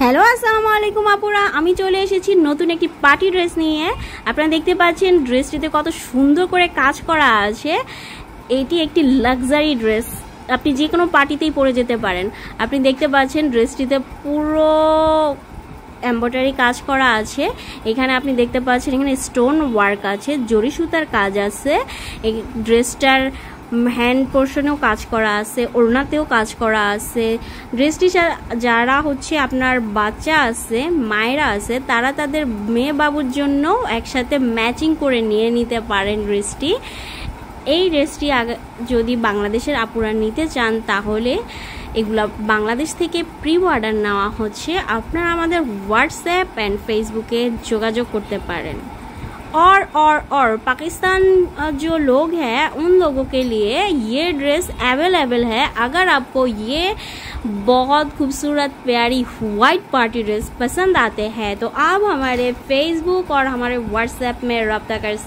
Hello আসসালামু আলাইকুম আপুরা, আমি চলে এসেছি নতুন একটি পার্টি ড্রেস নিয়ে। আপনারা দেখতে পাচ্ছেন ড্রেসটিতে কত সুন্দর করে কাজ করা আছে। এটি একটি লাক্সারি ড্রেস, আপনি যে কোনো পার্টিতেই পরে যেতে পারেন। আপনি দেখতে পাচ্ছেন ড্রেসটিতে পুরো এমব্রয়ডারি কাজ করা আছে। এখানে আপনি দেখতে পাচ্ছেন এখানে স্টোন ওয়ার্ক আছে, জরি সুতার কাজ আছে। এই ড্রেসটার হ্যান্ড পোর্শনেও কাজ করা আছে, ওড়নাতেও কাজ করা আছে। ড্রেসটি যারা আপনার বাচ্চা আছে, মায়েরা আছে, তারা তাদের মেয়ে বাবুর জন্য একসাথে ম্যাচিং করে নিয়ে নিতে পারেন ড্রেসটি। এই ড্রেসটি যদি বাংলাদেশের আপুরা নিতে চান তাহলে এগুলা বাংলাদেশ থেকে প্রি অর্ডার নেওয়া হচ্ছে। আপনারা আমাদের হোয়াটসঅ্যাপ एंड फेसबुके যোগাযোগ করতে পারেন। और पाकिस्तान जो लोग हैं उन लोगों के लिए ये ड्रेस अवेलेबल है। अगर आपको ये बहुत खूबसूरत प्यारी वाइट पार्टी ड्रेस पसंद आते हैं तो आप हमारे फेसबुक और हमारे व्हाट्सएप में रब्ता कर सकते हैं।